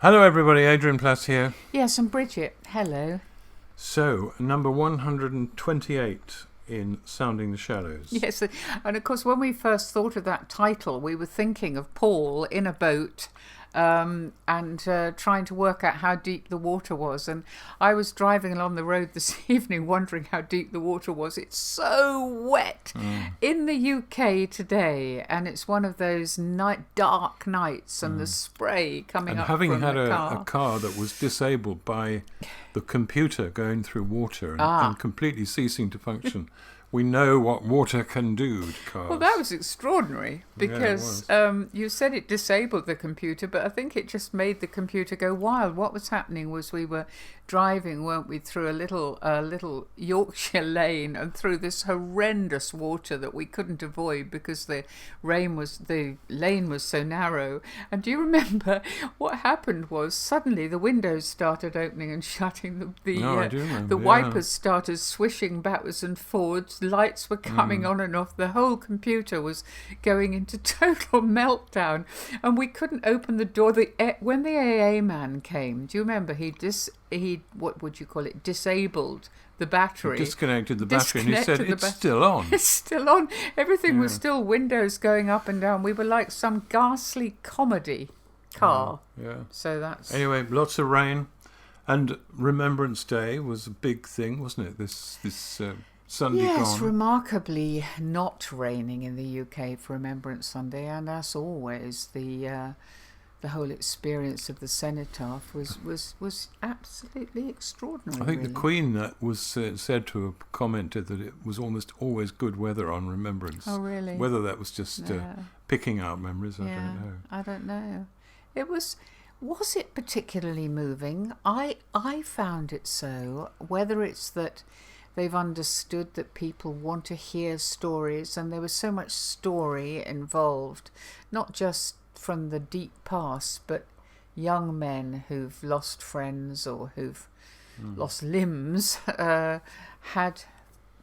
Hello everybody, Adrian Plass here. Yes, and Bridget, hello. So, number 128 in Sounding the Shadows. Yes, and of course when we first thought of that title, we were thinking of Paul in a boat and trying to work out how deep the water was. And I was driving along the road this evening wondering how deep the water was. It's so wet in the UK today, and it's one of those dark nights, and the spray coming up from the car. And having had a car that was disabled by the computer going through water and completely ceasing to function, we know what water can do to cars. Well, that was extraordinary because you said it disabled the computer, but I think it just made the computer go wild. What was happening was we were driving, weren't we, through a little Yorkshire lane and through this horrendous water that we couldn't avoid because the lane was so narrow. And do you remember what happened was suddenly the windows started opening and shutting. The wipers started swishing backwards and forwards. Lights were coming on and off. The whole computer was going into total meltdown, and we couldn't open the door. When the AA man came, do you remember? He what would you call it? Disabled the battery. He disconnected the battery, and he said it's still on. It's still on. Everything was still windows going up and down. We were like some ghastly comedy car. So that's anyway. Lots of rain, and Remembrance Day was a big thing, wasn't it? This Sunday yes, gone. Remarkably not raining in the UK for Remembrance Sunday, and as always, the whole experience of the cenotaph was absolutely extraordinary. I think really. the Queen was said to have commented that it was almost always good weather on Remembrance. Oh, really? Whether that was just picking out memories, I don't know. It was it particularly moving? I found it so. Whether it's that they've understood that people want to hear stories, and there was so much story involved, not just from the deep past, but young men who've lost friends or who've lost limbs, had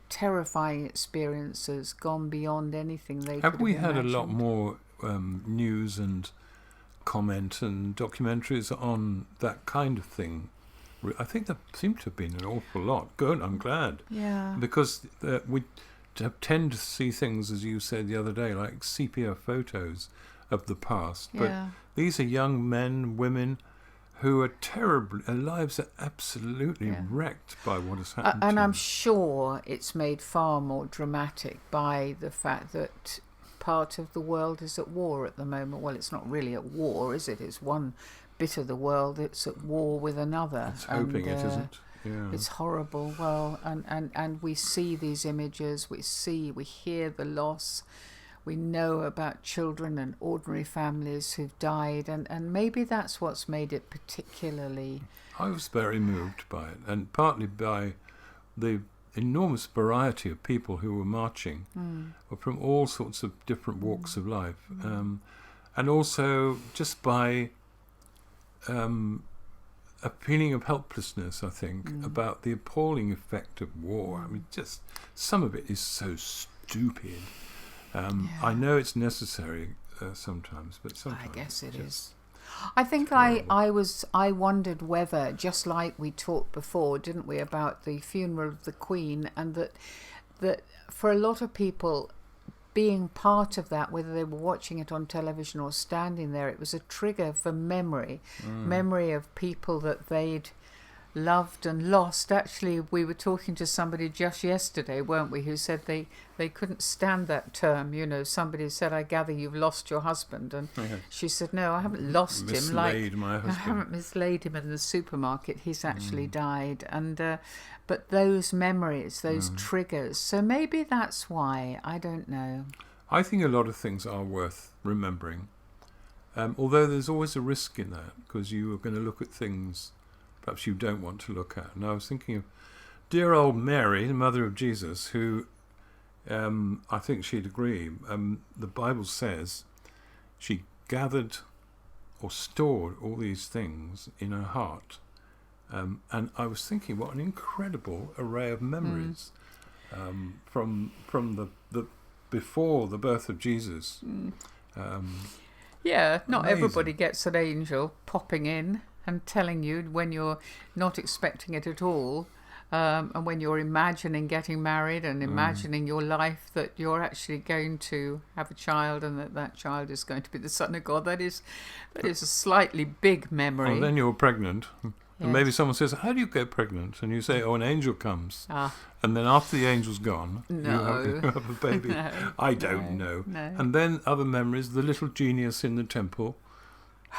terrifying experiences, gone beyond anything they could have imagined. Have we had a lot more news and comment and documentaries on that kind of thing? I think there seem to have been an awful lot. Good, I'm glad. Yeah. Because we tend to see things, as you said the other day, like sepia photos of the past. But these are young men, women, who are terribly, their lives are absolutely wrecked by what has happened and to I'm them. sure it's made far more dramatic by the fact that part of the world is at war at the moment. Well, it's not really at war, is it? It's one bit of the world, it's at war with another. It's hoping it isn't. Yeah. It's horrible. Well, and we see these images, we hear the loss, we know about children and ordinary families who've died, and maybe that's what's made it particularly... I was very moved by it, and partly by the enormous variety of people who were marching from all sorts of different walks of life, and also just by a feeling of helplessness, I think, about the appalling effect of war. I mean, just some of it is so stupid. I know it's necessary sometimes, but sometimes I guess it is. I think I wondered whether, just like we talked before, didn't we, about the funeral of the Queen, and that for a lot of people, being part of that, whether they were watching it on television or standing there, it was a trigger for memory of people that they'd loved and lost. Actually, we were talking to somebody just yesterday, weren't we, who said they couldn't stand that term. You know, somebody said, "I gather you've lost your husband," and she said, "No, I haven't lost him. Like, my husband. I haven't mislaid him in the supermarket. He's actually died." And but those memories, those triggers. So maybe that's why. I don't know. I think a lot of things are worth remembering, although there's always a risk in that, because you are going to look at things perhaps you don't want to look at. And I was thinking of dear old Mary, the mother of Jesus, who I think she'd agree. The Bible says she gathered or stored all these things in her heart. And I was thinking, what an incredible array of memories from the before the birth of Jesus. Yeah, not Amazing. everybody gets an angel popping in and telling you when you're not expecting it at all, and when you're imagining getting married and imagining your life, that you're actually going to have a child and that child is going to be the Son of God. That is a slightly big memory. Oh, then you're pregnant. Yes. And maybe someone says, how do you get pregnant? And you say, oh, an angel comes. And then after the angel's gone, you have a baby. No, I don't know. No. And then other memories, the little genius in the temple.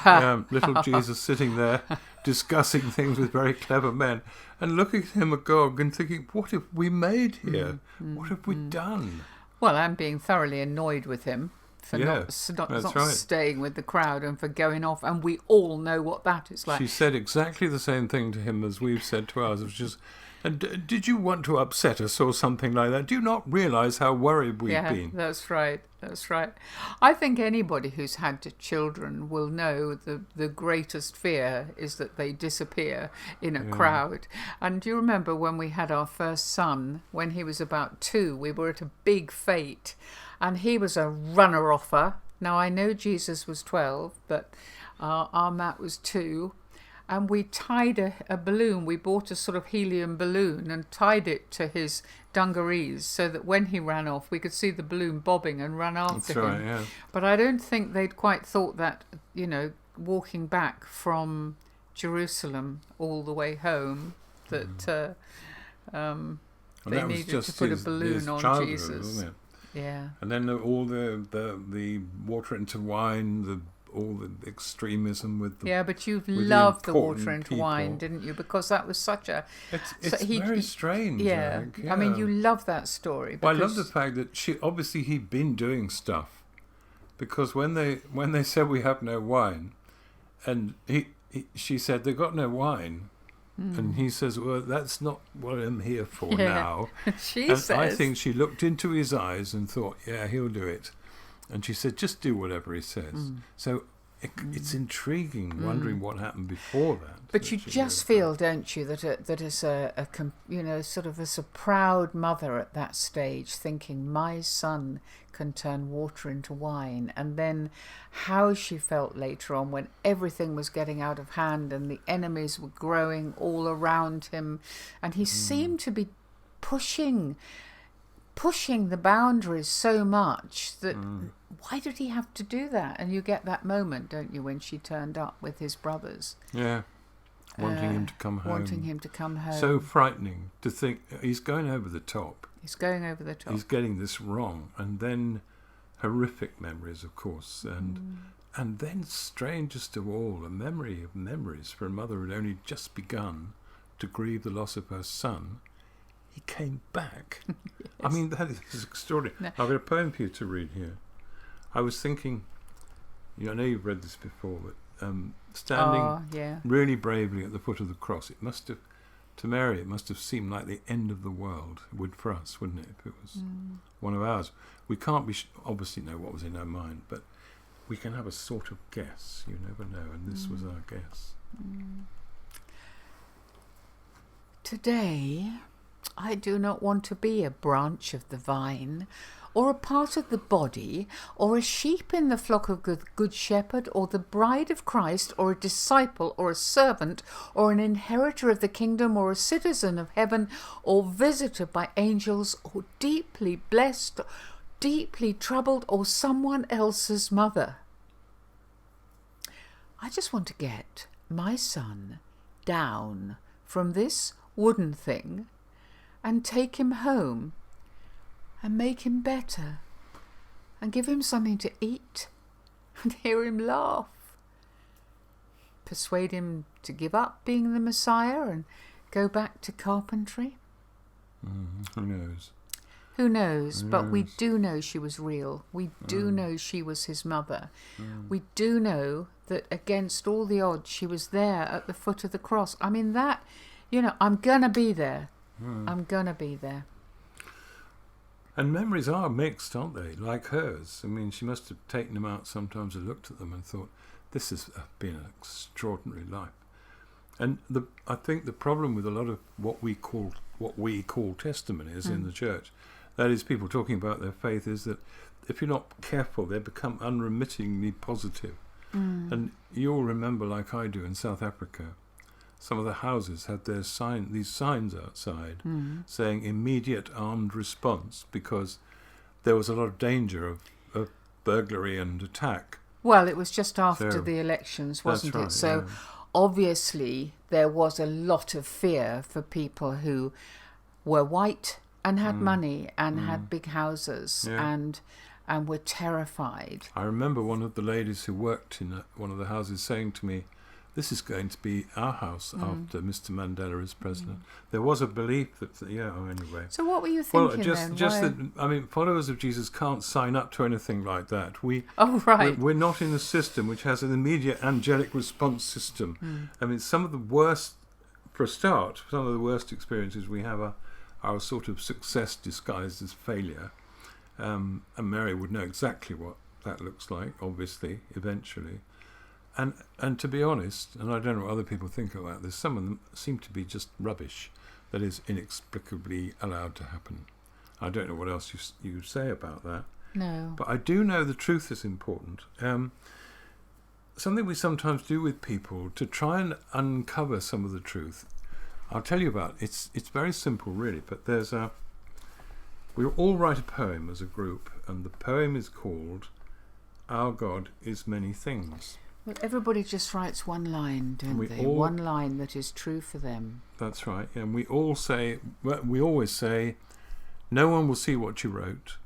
Little Jesus sitting there discussing things with very clever men and looking at him agog and thinking, what have we made here? What have we done? Well, I'm being thoroughly annoyed with him for not right. staying with the crowd and for going off, and we all know what that is like. She said exactly the same thing to him as we've said to ours, which is, and did you want to upset us or something like that? Do you not realise how worried we've been? That's right. That's right. I think anybody who's had children will know the greatest fear is that they disappear in a crowd. And do you remember when we had our first son, when he was about 2, we were at a big fete, and he was a runner-offer. Now, I know Jesus was 12, but our Matt was 2. And we tied a balloon. We bought a sort of helium balloon and tied it to his dungarees so that when he ran off, we could see the balloon bobbing and run after him. Right, yeah. But I don't think they'd quite thought that, walking back from Jerusalem all the way home, that they needed to put a balloon on Jesus. Wasn't it? Yeah. And then all the water into wine, all the extremism with the... Yeah, but you've loved the water into people. Wine, didn't you? Because that was such a... It's very strange. Yeah. I mean, you love that story. Well, I love the fact that he'd been doing stuff, because when they said we have no wine, and she said they got no wine, and he says, well, that's not what I'm here for now. I think she looked into his eyes and thought, yeah, he'll do it. And she said, just do whatever he says. So it's intriguing, wondering what happened before that. But you just feel, don't you, that as as a proud mother at that stage, thinking, my son can turn water into wine. And then how she felt later on when everything was getting out of hand and the enemies were growing all around him. And he seemed to be pushing the boundaries so much that why did he have to do that? And you get that moment, don't you, when she turned up with his brothers. Yeah. Wanting him to come home. So frightening to think he's going over the top. He's getting this wrong. And then horrific memories, of course. And then, strangest of all, a memory of memories for a mother who had only just begun to grieve the loss of her son. He came back. Yes. I mean, that is extraordinary. No. I've got a poem for you to read here. I was thinking, I know you've read this before, but standing really bravely at the foot of the cross, to Mary, it must have seemed like the end of the world. It would for us, wouldn't it, if it was one of ours. We can't obviously know what was in her mind, but we can have a sort of guess. You never know, and this was our guess. Today, I do not want to be a branch of the vine, or a part of the body, or a sheep in the flock of the good shepherd, or the bride of Christ, or a disciple, or a servant, or an inheritor of the kingdom, or a citizen of heaven, or visited by angels, or deeply blessed, deeply troubled, or someone else's mother. I just want to get my son down from this wooden thing and take him home and make him better and give him something to eat and hear him laugh. Persuade him to give up being the Messiah and go back to carpentry. Who knows? Who knows? But we do know she was real. We do know she was his mother. We do know that against all the odds she was there at the foot of the cross. I mean, that, I'm going to be there. I'm going to be there. And memories are mixed, aren't they? Like hers. I mean, she must have taken them out sometimes and looked at them and thought, this has been an extraordinary life. And I think the problem with a lot of what we call testimonies in the church, that is people talking about their faith, is that if you're not careful, they become unremittingly positive. And you'll remember, like I do in South Africa, some of the houses had these signs outside saying immediate armed response, because there was a lot of danger of burglary and attack. Well, it was just after the elections, wasn't it? So obviously there was a lot of fear for people who were white and had money and had big houses and were terrified. I remember one of the ladies who worked in one of the houses saying to me, "This is going to be our house after Mr. Mandela is president." There was a belief that, anyway. So what were you thinking then? That, followers of Jesus can't sign up to anything like that. We're not in a system which has an immediate angelic response system. Some of the worst experiences we have are sort of success disguised as failure. And Mary would know exactly what that looks like, obviously, eventually. And to be honest, and I don't know what other people think about this, some of them seem to be just rubbish that is inexplicably allowed to happen. I don't know what else you say about that. No. But I do know the truth is important. Something we sometimes do with people to try and uncover some of the truth. I'll tell you about it. It's very simple, really, but we all write a poem as a group, and the poem is called Our God is Many Things. Well, everybody just writes one line, don't they? One line that is true for them. That's right. And we always say, no one will see what you wrote.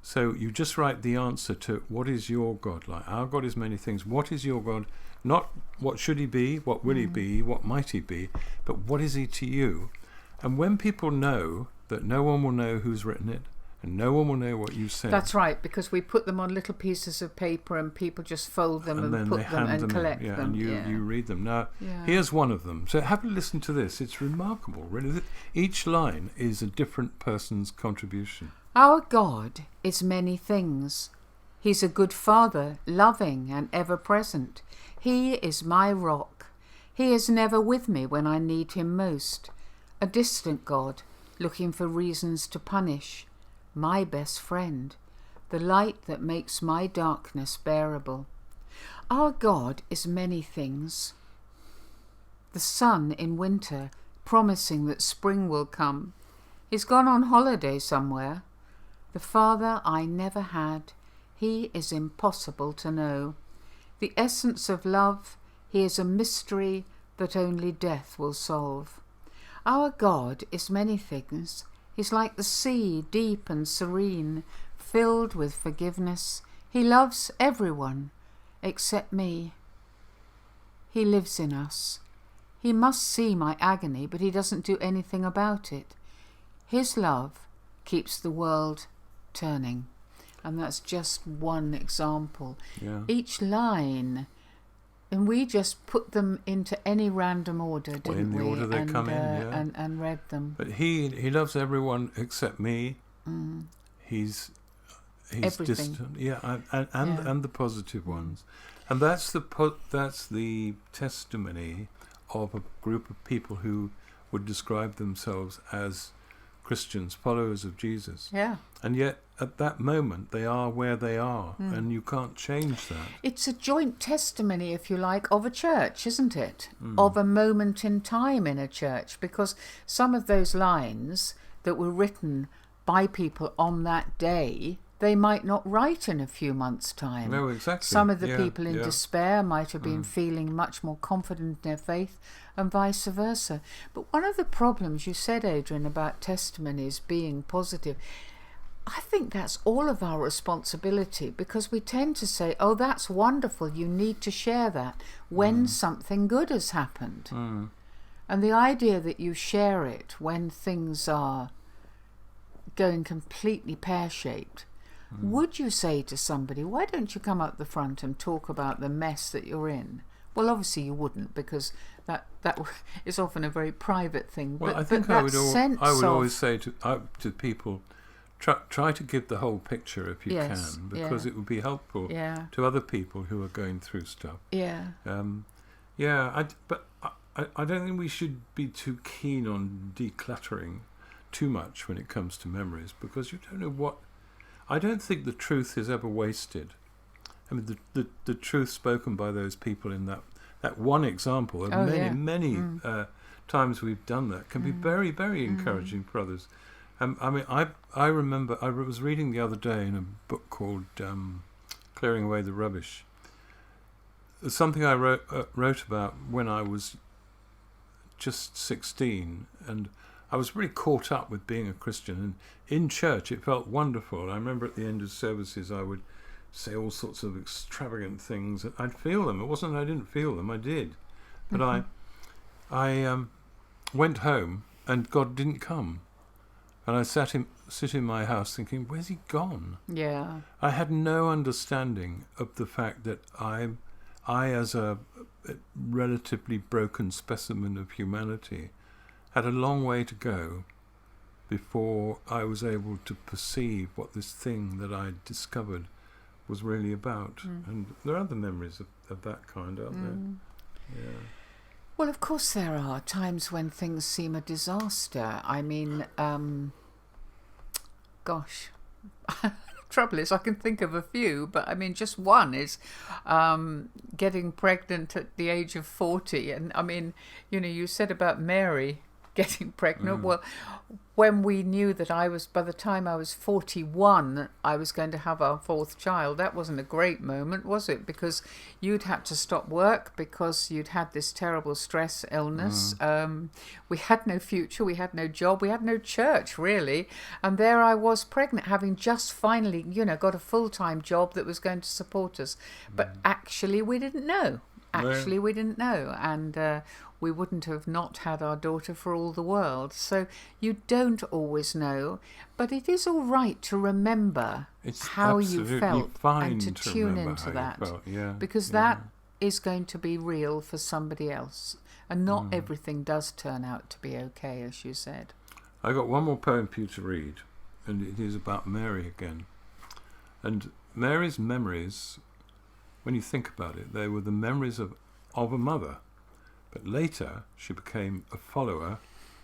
So you just write the answer to what is your God like? Our God is many things. What is your God? Not what should he be, what will he be, what might he be, but what is he to you? And when people know that no one will know who's written it, and no one will know what you said. That's right, because we put them on little pieces of paper and people just fold them and put them and collect them. And you read them. Now, here's one of them. So have a listen to this. It's remarkable, really. Each line is a different person's contribution. Our God is many things. He's a good father, loving and ever present. He is my rock. He is never with me when I need him most. A distant God, looking for reasons to punish. My best friend, the light that makes my darkness bearable. Our God is many things. The sun in winter, promising that spring will come. He's gone on holiday somewhere. The father I never had, he is impossible to know. The essence of love, he is a mystery that only death will solve. Our God is many things. He's like the sea, deep and serene, filled with forgiveness. He loves everyone except me. He lives in us. He must see my agony, but he doesn't do anything about it. His love keeps the world turning. And that's just one example. Yeah. Each line, and we just put them into any random order, didn't we? In the order they come in, and read them. But he loves everyone except me. He's everything. Distant, and the positive ones, and that's the testimony of a group of people who would describe themselves as Christians, followers of Jesus. Yeah. And yet, at that moment, they are where they are, and you can't change that. It's a joint testimony, if you like, of a church, isn't it? Of a moment in time in a church, because some of those lines that were written by people on that day, they might not write in a few months' time. No, exactly. Some of the people in despair might have been feeling much more confident in their faith, and vice versa. But one of the problems you said, Adrian, about testimonies being positive, I think that's all of our responsibility, because we tend to say, oh, that's wonderful, you need to share that when something good has happened. And the idea that you share it when things are going completely pear-shaped, would you say to somebody, why don't you come up the front and talk about the mess that you're in? Well, obviously you wouldn't, because that is often a very private thing. Well, but, I think I would always say to people, try to give the whole picture if you can, because it would be helpful to other people who are going through stuff. But I don't think we should be too keen on decluttering too much when it comes to memories, because you don't know what. I don't think the truth is ever wasted. I mean, the truth spoken by those people in that one example, of many times we've done that, can be very, very encouraging for others. I mean, I remember I was reading the other day in a book called Clearing Away the Rubbish. It's something I wrote about when I was just 16, and I was really caught up with being a Christian. And in church, it felt wonderful. I remember at the end of services, I would say all sorts of extravagant things. I'd feel them. It wasn't I didn't feel them. I did. But I went home and God didn't come. And I sit in my house thinking, where's he gone? Yeah. I had no understanding of the fact that I as a relatively broken specimen of humanity, had a long way to go before I was able to perceive what this thing that I discovered was really about. And there are other memories of that kind, aren't there? Yeah. Well, of course there are times when things seem a disaster. I mean, gosh, trouble is I can think of a few, but I mean just one is getting pregnant at the age of 40. And I mean, you said about Mary getting pregnant. Well, when we knew that by the time I was 41, I was going to have our fourth child, that wasn't a great moment, was it? Because you'd had to stop work because you'd had this terrible stress illness. We had no future, we had no job, we had no church, really. And there I was pregnant, having just finally, got a full-time job that was going to support us. But actually, we didn't know. We didn't know. And we wouldn't have not had our daughter for all the world. So you don't always know, but it is all right to remember how you felt and to tune into that. Because that is going to be real for somebody else. And not everything does turn out to be okay, as you said. I got one more poem for you to read, and it is about Mary again. And Mary's memories, when you think about it, they were the memories of a mother. But later, she became a follower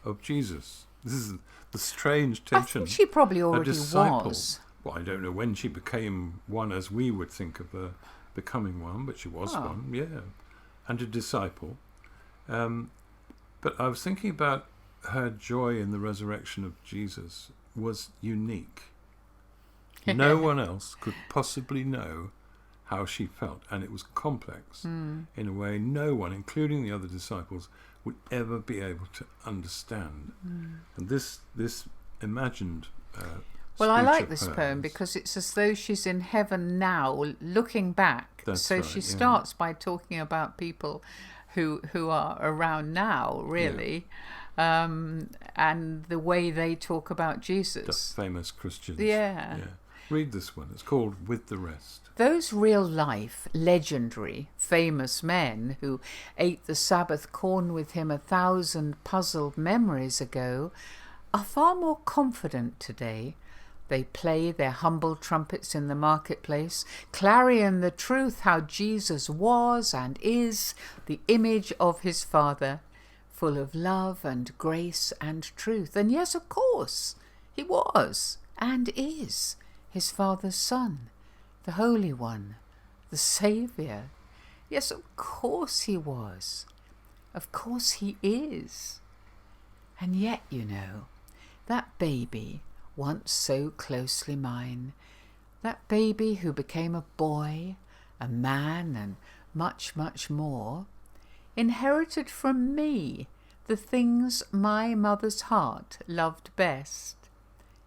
of Jesus. This is the strange tension. I think she probably already was. Well, I don't know when she became one as we would think of her becoming one, but she was one, yeah. And a disciple. But I was thinking about her joy in the resurrection of Jesus was unique. No one else could possibly know how she felt, and it was complex in a way no one, including the other disciples, would ever be able to understand. And this imagined well, I like this poem because it's as though she's in heaven now, looking back. She starts by talking about people who are around now, really, and the way they talk about Jesus. The famous Christians. Yeah. Read this one. It's called With the Rest. Those real-life, legendary, famous men who ate the Sabbath corn with him 1,000 puzzled memories ago are far more confident today. They play their humble trumpets in the marketplace, clarion the truth how Jesus was and is the image of his Father, full of love and grace and truth. And yes, of course, he was and is his Father's Son, the Holy One, the Saviour. Yes, of course he was. Of course he is. And yet, that baby, once so closely mine, that baby who became a boy, a man, and much, much more, inherited from me the things my mother's heart loved best.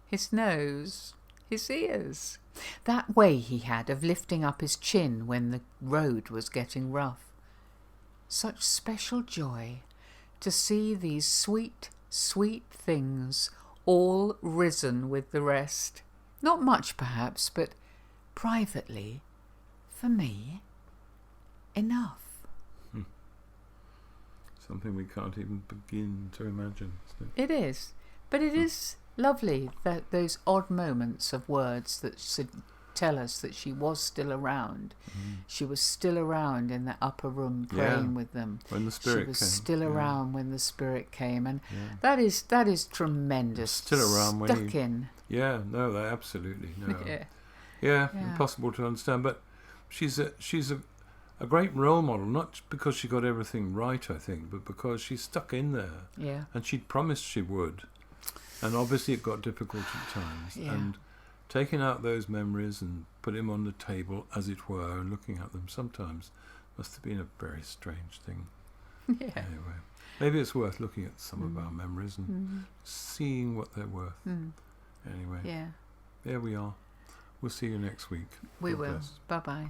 His nose, his ears, that way he had of lifting up his chin when the road was getting rough. Such special joy to see these sweet, sweet things all risen with the rest. Not much perhaps, but privately, for me, enough. Something we can't even begin to imagine, isn't it? It is, but it is lovely that those odd moments of words that should tell us that she was still around. She was still around in the upper room praying with them. When the Spirit came. She was still around when the Spirit came, and that is tremendous. Still around when stuck in. Yeah, no, absolutely no. Yeah, impossible to understand. But she's a great role model, not because she got everything right, I think, but because she stuck in there. Yeah. And she'd promised she would. And obviously it got difficult at times. Yeah. And taking out those memories and putting them on the table, as it were, and looking at them sometimes must have been a very strange thing. Yeah. Anyway, maybe it's worth looking at some of our memories and seeing what they're worth. Anyway, Yeah. there we are. We'll see you next week. We God will. bless. Bye-bye.